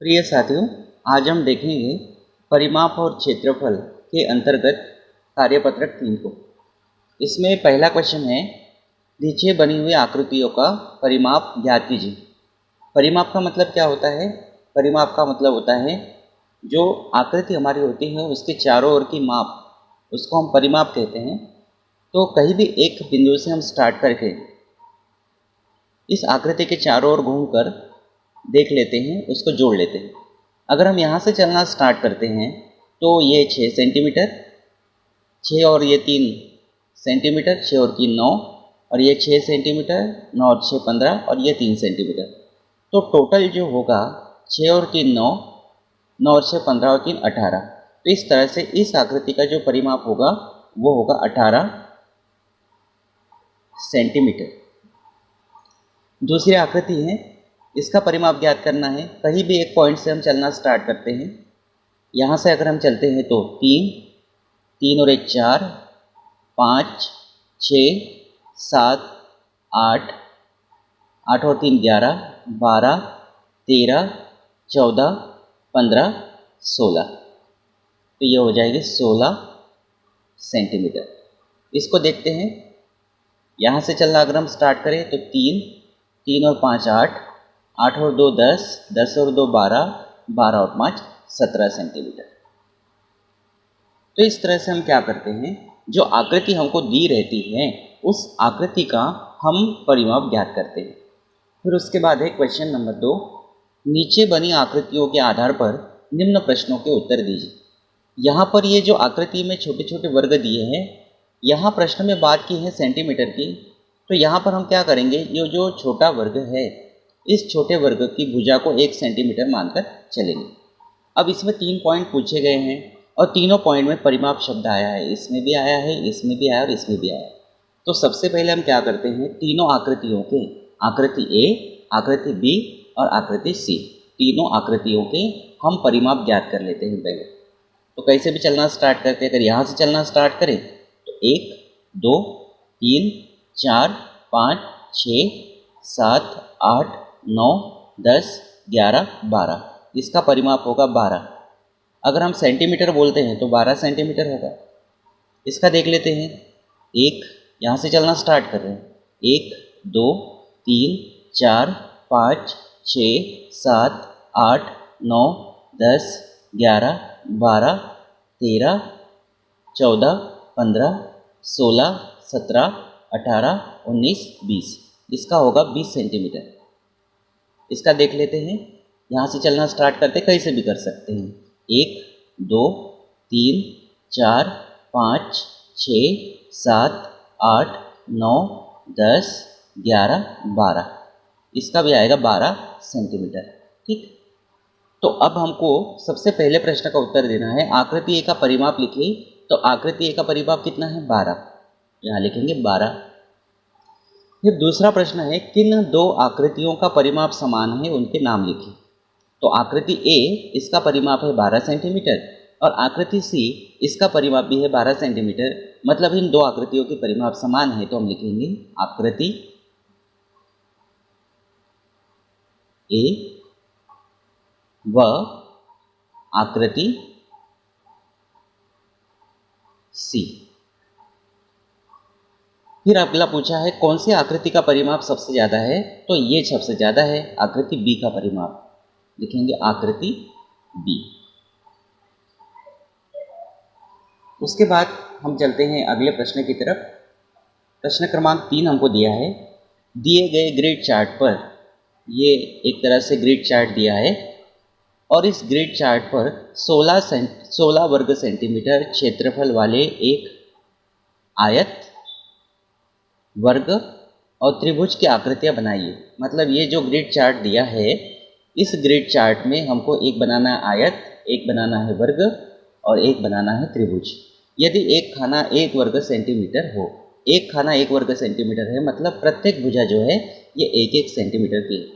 प्रिय साथियों, आज हम देखेंगे परिमाप और क्षेत्रफल के अंतर्गत कार्यपत्रक 3 को। इसमें पहला क्वेश्चन है, नीचे बनी हुई आकृतियों का परिमाप ज्ञात कीजिए। परिमाप का मतलब क्या होता है? परिमाप का मतलब होता है जो आकृति हमारी होती है उसके चारों ओर की माप, उसको हम परिमाप कहते हैं। तो कहीं भी एक बिंदु से हम स्टार्ट करके इस आकृति के चारों ओर घूमकर देख लेते हैं, उसको जोड़ लेते हैं। अगर हम यहाँ से चलना स्टार्ट करते हैं तो ये 6 सेंटीमीटर, 6 और ये 3 सेंटीमीटर, 6 और 3 9, और ये 6 सेंटीमीटर, 9 और 6 15, और ये 3 सेंटीमीटर। तो टोटल जो होगा 6 और 3 9, 9 और 6 15 और 3 18। तो इस तरह से इस आकृति का जो परिमाप होगा वो होगा 18 सेंटीमीटर। दूसरी आकृति है, इसका परिमाप ज्ञात करना है। कहीं भी एक पॉइंट से हम चलना स्टार्ट करते हैं। यहाँ से अगर हम चलते हैं तो 3, 3 और 1 4, 5 6 7 8, 8 और 3 11, 12 13 14 15 16। तो ये हो जाएगी 16 सेंटीमीटर। इसको देखते हैं। यहाँ से चलना अगर हम स्टार्ट करें तो 3, 3 और 5 8, 8 और 2 10, 10 और 2 12, 12 और 5 17 सेंटीमीटर। तो इस तरह से हम क्या करते हैं, जो आकृति हमको दी रहती है उस आकृति का हम परिमाप ज्ञात करते हैं। फिर उसके बाद है क्वेश्चन नंबर 2, नीचे बनी आकृतियों के आधार पर निम्न प्रश्नों के उत्तर दीजिए। यहाँ पर ये जो आकृति में छोटे छोटे वर्ग दिए हैं, यहाँ प्रश्न में बात की है सेंटीमीटर की। तो यहाँ पर हम क्या करेंगे, ये जो छोटा वर्ग है इस छोटे वर्ग की भुजा को 1 सेंटीमीटर मानकर चलेंगे। अब इसमें 3 पॉइंट पूछे गए हैं और तीनों पॉइंट में परिमाप शब्द आया है। इसमें भी आया है, इसमें भी आया और इसमें भी आया है। तो सबसे पहले हम क्या करते हैं, तीनों आकृतियों के, आकृति ए, आकृति बी और आकृति सी, तीनों आकृतियों के हम परिमाप ज्ञात कर लेते हैं पहले। तो कैसे भी चलना स्टार्ट करते हैं। अगर यहाँ से चलना स्टार्ट करें तो 1 2 3 4 5 6 7 8 9 10 11 12, इसका परिमाप होगा 12। अगर हम सेंटीमीटर बोलते हैं तो 12 सेंटीमीटर होगा। इसका देख लेते हैं। 1, यहाँ से चलना स्टार्ट कर रहे हैं, 1 2 3 4 5 6 7 8 9 10 11 12 13 14 15 16 17 18 19 20, इसका होगा 20 सेंटीमीटर। इसका देख लेते हैं। यहाँ से चलना स्टार्ट करते कैसे भी कर सकते हैं। 1 2 3 4 5 6 7 8 9 10 11 12, इसका भी आएगा 12 सेंटीमीटर। ठीक। तो अब हमको सबसे पहले प्रश्न का उत्तर देना है। आकृति ए का परिमाप लिखिए। तो आकृति ए का परिमाप कितना है, 12। यहाँ लिखेंगे 12। फिर दूसरा प्रश्न है, किन दो आकृतियों का परिमाप समान है, उनके नाम लिखिए। तो आकृति ए, इसका परिमाप है 12 सेंटीमीटर और आकृति सी, इसका परिमाप भी है 12 सेंटीमीटर। मतलब इन दो आकृतियों के परिमाप समान है। तो हम लिखेंगे आकृति ए व आकृति सी। फिर अगला पूछा है, कौन सी आकृति का परिमाप सबसे ज़्यादा है। तो ये सबसे ज़्यादा है, आकृति बी का परिमाप। लिखेंगे आकृति बी। उसके बाद हम चलते हैं अगले प्रश्न की तरफ। प्रश्न क्रमांक 3 हमको दिया है, दिए गए ग्रिड चार्ट पर, ये एक तरह से ग्रिड चार्ट दिया है और इस ग्रिड चार्ट पर 16 वर्ग सेंटीमीटर क्षेत्रफल वाले एक आयत, वर्ग और त्रिभुज की आकृतियाँ बनाइए। मतलब ये जो ग्रिड चार्ट दिया है, इस ग्रिड चार्ट में हमको एक बनाना है आयत, एक बनाना है वर्ग और एक बनाना है त्रिभुज। यदि एक खाना 1 वर्ग सेंटीमीटर हो, एक खाना 1 वर्ग सेंटीमीटर है, मतलब प्रत्येक भुजा जो है ये 1-1 सेंटीमीटर की है।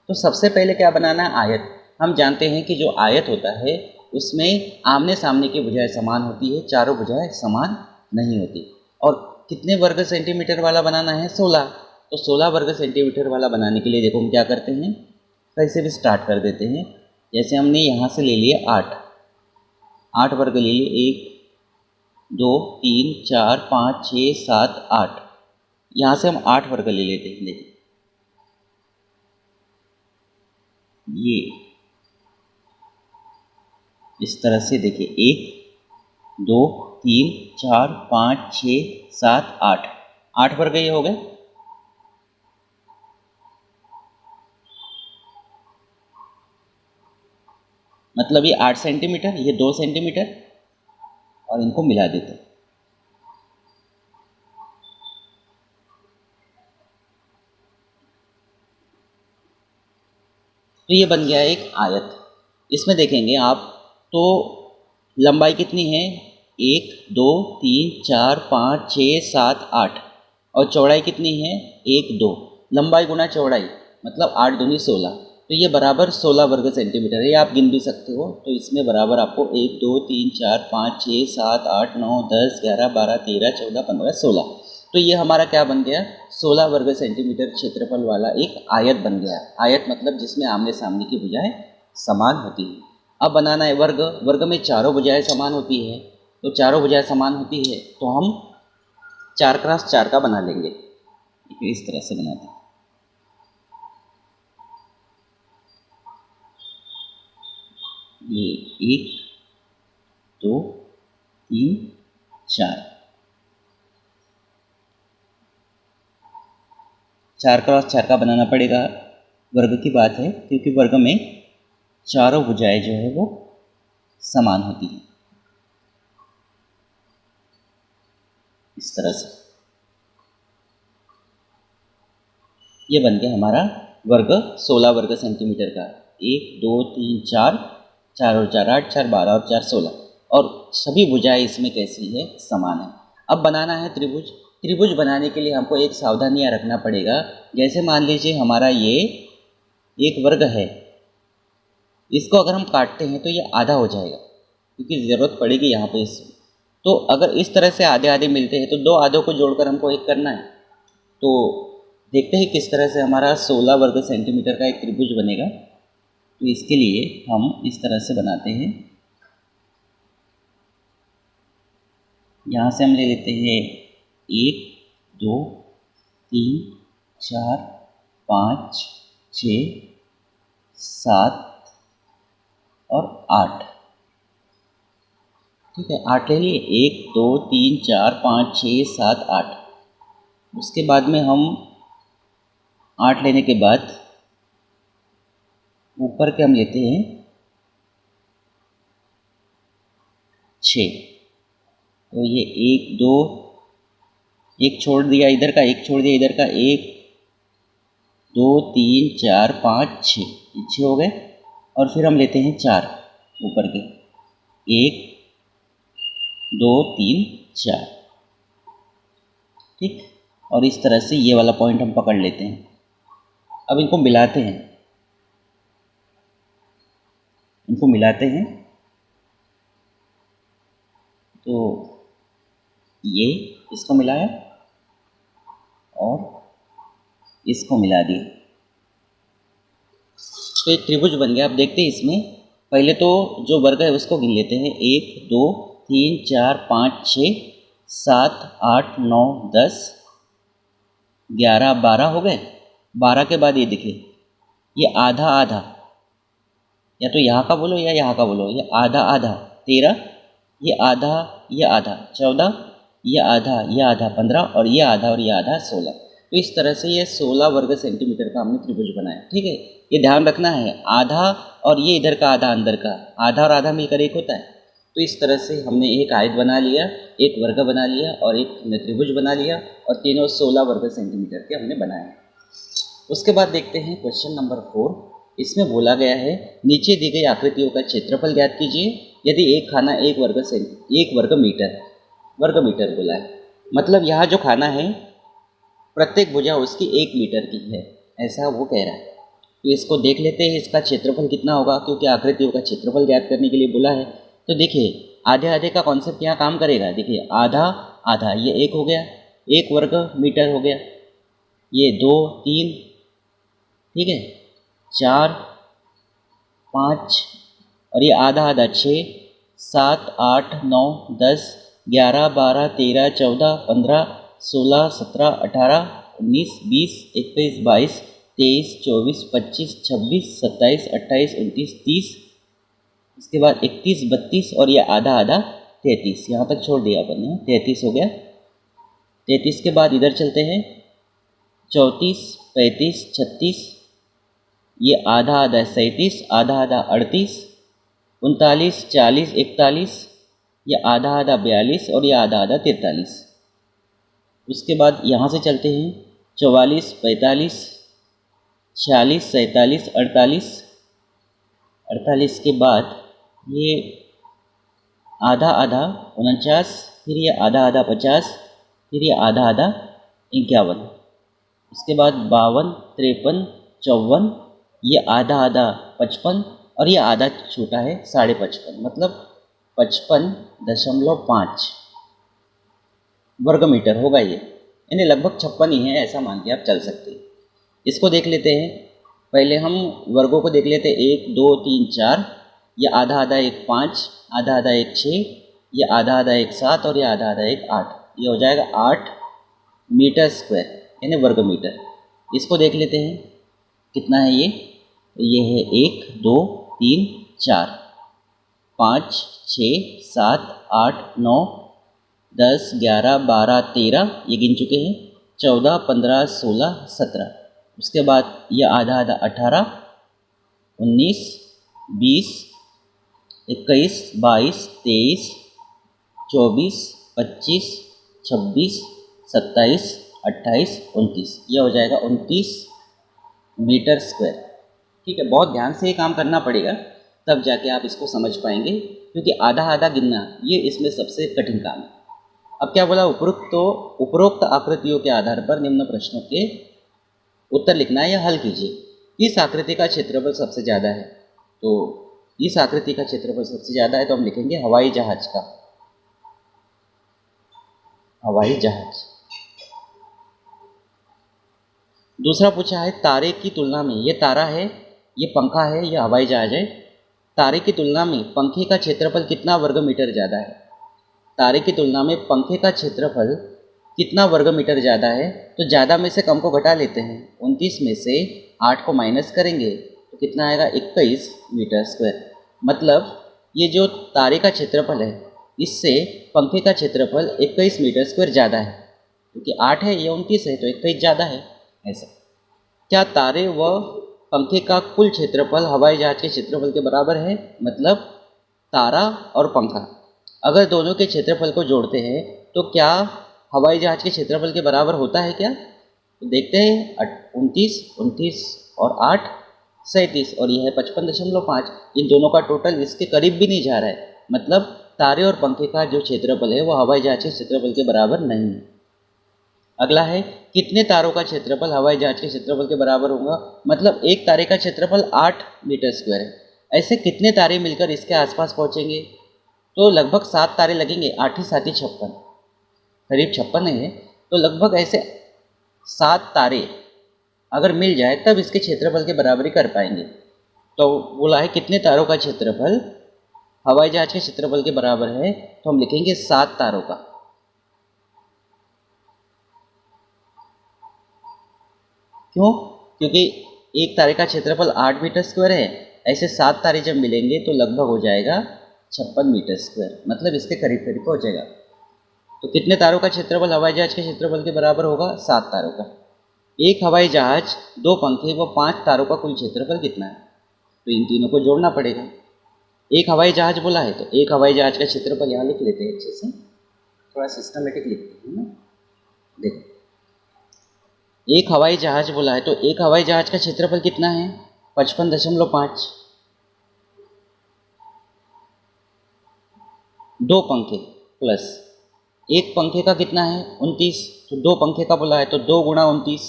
तो सबसे पहले क्या बनाना है, आयत। हम जानते हैं कि जो आयत होता है उसमें आमने सामने की भुजाएं समान होती है, चारों भुजाएं समान नहीं होती। और कितने वर्ग सेंटीमीटर वाला बनाना है, 16। तो 16 वर्ग सेंटीमीटर वाला बनाने के लिए देखो हम क्या करते हैं, कैसे भी स्टार्ट कर देते हैं। जैसे हमने यहाँ से ले लिए 8, 8 वर्ग ले लिए, 1 2 3 4 5 6 7 8, यहाँ से हम 8 वर्ग ले लेते हैं। देखिए ये इस तरह से, देखिए 1 2 3 4 5 6 7 8, 8 वर्ग ये हो गए। मतलब ये 8 सेंटीमीटर, ये 2 सेंटीमीटर, और इनको मिला देते हैं। तो ये बन गया एक आयत। इसमें देखेंगे आप तो लंबाई कितनी है, 1 2 3 4 5 6 7 8, और चौड़ाई कितनी है, 1 2, लंबाई गुना चौड़ाई मतलब 8 दूनी 16, तो ये बराबर 16 वर्ग सेंटीमीटर है। ये आप गिन भी सकते हो। तो इसमें बराबर आपको 1 2 3 4 5 6 7 8 9 10 11 12 13 14 15 16, तो ये हमारा क्या बन गया, 16 वर्ग सेंटीमीटर क्षेत्रफल वाला एक आयत बन गया। आयत मतलब जिसमें आमने सामने की भुजाएं समान होती है। अब बनाना है वर्ग। वर्ग में चारों भुजाएं समान होती है, तो चारों भुजाएं समान होती है तो हम 4x4 का बना लेंगे। इस तरह से बनाते हैं। ये 1 2 3 4, 4x4 का बनाना पड़ेगा। वर्ग की बात है क्योंकि वर्ग में चारों भुजाएं जो है वो समान होती है। इस तरह से ये बन गया हमारा वर्ग 16 वर्ग सेंटीमीटर का। 1 2 3 4, 4 और 4 8, 4 12 और 4 16, और सभी भुजाएं इसमें कैसी है, समान है। अब बनाना है त्रिभुज। त्रिभुज बनाने के लिए हमको एक सावधानियां रखना पड़ेगा। जैसे मान लीजिए हमारा ये एक वर्ग है, इसको अगर हम काटते हैं तो ये आधा हो जाएगा क्योंकि ज़रूरत पड़ेगी यहाँ पे इस। तो अगर इस तरह से आधे आधे मिलते हैं तो दो आधों को जोड़कर हमको एक करना है। तो देखते हैं किस तरह से हमारा 16 वर्ग सेंटीमीटर का एक त्रिभुज बनेगा। तो इसके लिए हम इस तरह से बनाते हैं। यहाँ से हम ले लेते हैं 1 2 3 4 5 6 7 और 8, ठीक है, 8 ले लिए। 1 2 3 4 5 6 7 8। उसके बाद में हम 8 लेने के बाद ऊपर के हम लेते हैं 6। तो ये 1 2, एक छोड़ दिया इधर का, एक छोड़ दिया इधर का, 1 2 3 4 5 6, 6 हो गए। और फिर हम लेते हैं 4 ऊपर के, 1 2 3 4, ठीक। और इस तरह से ये वाला पॉइंट हम पकड़ लेते हैं। अब इनको मिलाते हैं, इनको मिलाते हैं। तो ये इसको मिलाया और इसको मिला दिए, तो एक त्रिभुज बन गया। अब देखते हैं इसमें पहले तो जो वर्ग है उसको गिन लेते हैं। 1 2 3 4 5 6 7 8 9 10 11 12 हो गए। 12 के बाद ये देखिए, ये आधा आधा, या तो यहाँ का बोलो या यहाँ का बोलो, ये आधा आधा 13, ये आधा, ये आधा 14, ये आधा, ये आधा 15, और ये आधा और ये आधा 16। तो इस तरह से ये 16 वर्ग सेंटीमीटर का हमने त्रिभुज बनाया, ठीक है। ये ध्यान रखना है, आधा और ये इधर का आधा अंदर का, आधा और आधा मिलकर एक होता है। तो इस तरह से हमने एक आयत बना लिया, एक वर्ग बना लिया और एक हमने त्रिभुज बना लिया, और तीनों 16 वर्ग सेंटीमीटर के हमने बनाए। उसके बाद देखते हैं क्वेश्चन नंबर 4। इसमें बोला गया है नीचे दी गई आकृतियों का क्षेत्रफल ज्ञात कीजिए यदि एक खाना एक वर्ग मीटर बोला है। मतलब यहाँ जो खाना है प्रत्येक भुजा उसकी 1 मीटर की है, ऐसा वो कह रहा है। तो इसको देख लेते हैं इसका क्षेत्रफल कितना होगा, क्योंकि आकृतियों का क्षेत्रफल ज्ञात करने के लिए बोला है। तो देखिए आधे आधे का कॉन्सेप्ट यहाँ काम करेगा। देखिए आधा आधा, ये 1 हो गया, 1 वर्ग मीटर हो गया, ये 2 3, ठीक है, 4 5 और ये आधा आधा 6, 7, 8, 9, 10, 11, 12, 13, 14, 15, 16, 17, 18, 19, 20, 21, 22, 23, 24, 25, 26, 27, 28, 29, 30, इसके बाद 31, 32 और ये आधा आधा 33, यहाँ तक छोड़ दिया अपन ने, 33 हो गया। 33 के बाद इधर चलते हैं, 34, 35, 36, ये आधा आधा 37, आधा आधा 38, 39, 40, 41, ये आधा आधा 42 और ये आधा आधा 43। उसके बाद यहाँ से चलते हैं, 44, 45, 46, 47, 48, 48 के बाद ये आधा आधा 49, फिर ये आधा आधा 50, फिर ये आधा आधा 51, उसके बाद 52, 53, 54, ये आधा आधा 55 और ये आधा छोटा है 55.5, मतलब 55.5 वर्ग मीटर होगा ये, यानी लगभग 56 ही है, ऐसा मान के आप चल सकते हैं। इसको देख लेते हैं, पहले हम वर्गों को देख लेते हैं, 1, 2, 3, 4, ये आधा आधा 1, 5, आधा आधा 1, 6, ये आधा आधा 1, 7 और ये आधा आधा 1, 8, ये हो जाएगा 8 मीटर स्क्वायर यानी वर्ग मीटर। इसको देख लेते हैं कितना है ये है 1, 2, 3, 4, 5, 6, 7, 8, 9, 10, 11, 12, 13, ये गिन चुके हैं, 14, 15, 16, 17, उसके बाद ये आधा आधा 18, 19, 20, 21, 22, 23, 24, 25, 26, 27, 28, 29, ये हो जाएगा 29 मीटर स्क्वायर। ठीक है, बहुत ध्यान से ये काम करना पड़ेगा, तब जाके आप इसको समझ पाएंगे, क्योंकि आधा आधा गिनना ये इसमें सबसे कठिन काम है। अब क्या बोला, उपरोक्त आकृतियों के आधार पर निम्न प्रश्नों के उत्तर लिखना है या हल कीजिए। इस आकृति का क्षेत्रफल सबसे ज़्यादा है, तो इस आकृति का क्षेत्रफल सबसे ज़्यादा है तो हम लिखेंगे हवाई जहाज का, हवाई जहाज। दूसरा पूछा है, तारे की तुलना में, ये तारा है, ये पंखा है, ये हवाई जहाज है, तारे की तुलना में पंखे का क्षेत्रफल कितना वर्ग मीटर ज़्यादा है। तारे की तुलना में पंखे का क्षेत्रफल कितना वर्ग मीटर ज़्यादा है, तो ज़्यादा में से कम को घटा लेते हैं, 29 में से 8 को माइनस करेंगे तो कितना आएगा, 21 मीटर स्क्वायर। मतलब ये जो तारे का क्षेत्रफल है, इससे पंखे का क्षेत्रफल 21 मीटर स्क्वायर ज़्यादा है, क्योंकि 8 है, ये 29 है, तो 21 ज़्यादा है। ऐसा, क्या तारे व पंखे का कुल क्षेत्रफल हवाई जहाज के क्षेत्रफल के बराबर है। मतलब तारा और पंखा अगर दोनों के क्षेत्रफल को जोड़ते हैं तो क्या हवाई जहाज के क्षेत्रफल के बराबर होता है क्या। तो देखते हैं, 29, 29 और 8 37 और यह है 55.5, इन दोनों का टोटल इसके करीब भी नहीं जा रहा है। मतलब तारे और पंखे का जो क्षेत्रफल है वो हवाई जहाज के क्षेत्रफल के बराबर नहीं है। अगला है, कितने तारों का क्षेत्रफल हवाई जहाज के क्षेत्रफल के बराबर होगा। मतलब एक तारे का क्षेत्रफल 8 मीटर स्क्वायर है, ऐसे कितने तारे मिलकर इसके आसपास पहुंचेंगे। तो लगभग 7 तारे लगेंगे, 8 ही 7 ही 56, करीब 56 है, तो लगभग ऐसे 7 तारे अगर मिल जाए तब इसके क्षेत्रफल के बराबरी कर पाएंगे। तो बोला है कितने तारों का क्षेत्रफल हवाई जहाज के क्षेत्रफल के बराबर है, तो हम लिखेंगे 7 तारों का। क्यों, क्योंकि एक तारे का क्षेत्रफल 8 मीटर स्क्वायर है, ऐसे 7 तारे जब मिलेंगे तो लगभग हो जाएगा 56 मीटर स्क्वायर, मतलब इसके करीब करीब पहुंचेगा। तो कितने तारों का क्षेत्रफल हवाई जहाज के क्षेत्रफल के बराबर होगा, 7 तारों का। एक हवाई जहाज, 2 पंखे व 5 तारों का कुल क्षेत्रफल कितना है, तो इन तीनों को जोड़ना पड़ेगा। एक हवाई जहाज बोला है तो एक हवाई जहाज का क्षेत्रफल यहाँ लिख लेते हैं, अच्छे से थोड़ा सिस्टमेटिक लिखते हैं ना। देखो, एक हवाई जहाज बोला है तो एक हवाई जहाज का क्षेत्रफल कितना है, 55.5। 2 पंखे प्लस एक पंखे का कितना है, 29, तो 2 पंखे का बोला है तो 2 गुणा 29,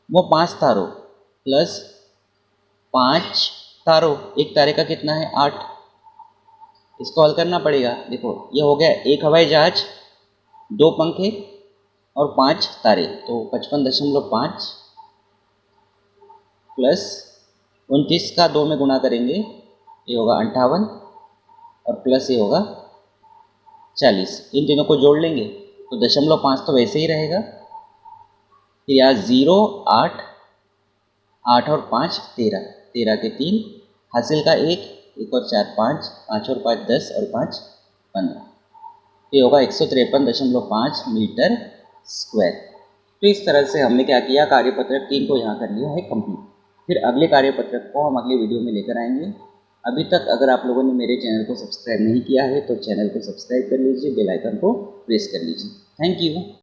वो 5 तारों प्लस 5 तारों, एक तारे का कितना है, 8। इसको हल करना पड़ेगा। देखो, ये हो गया एक हवाई जहाज, 2 पंखे और 5 तारे, तो 55.5 प्लस 29 का 2 में गुणा करेंगे, ये होगा 58 और प्लस ये होगा 40। इन तीनों को जोड़ लेंगे तो 0.5 तो वैसे ही रहेगा। फिर यहाँ 0, 8, 8 और 5 13, 13 के 3, हासिल का 1 और 4 5, 5 और 5 10 और 5 15। ये होगा 153.5 मीटर स्क्वायर। तो इस तरह से हमने क्या किया, कार्यपत्रक 3 को यहाँ कर लिया है कंप्लीट। फिर अगले कार्यपत्रक को हम अगले वीडियो में लेकर आएंगे। अभी तक अगर आप लोगों ने मेरे चैनल को सब्सक्राइब नहीं किया है तो चैनल को सब्सक्राइब कर लीजिए, बेल आइकन को प्रेस कर लीजिए। Thank you.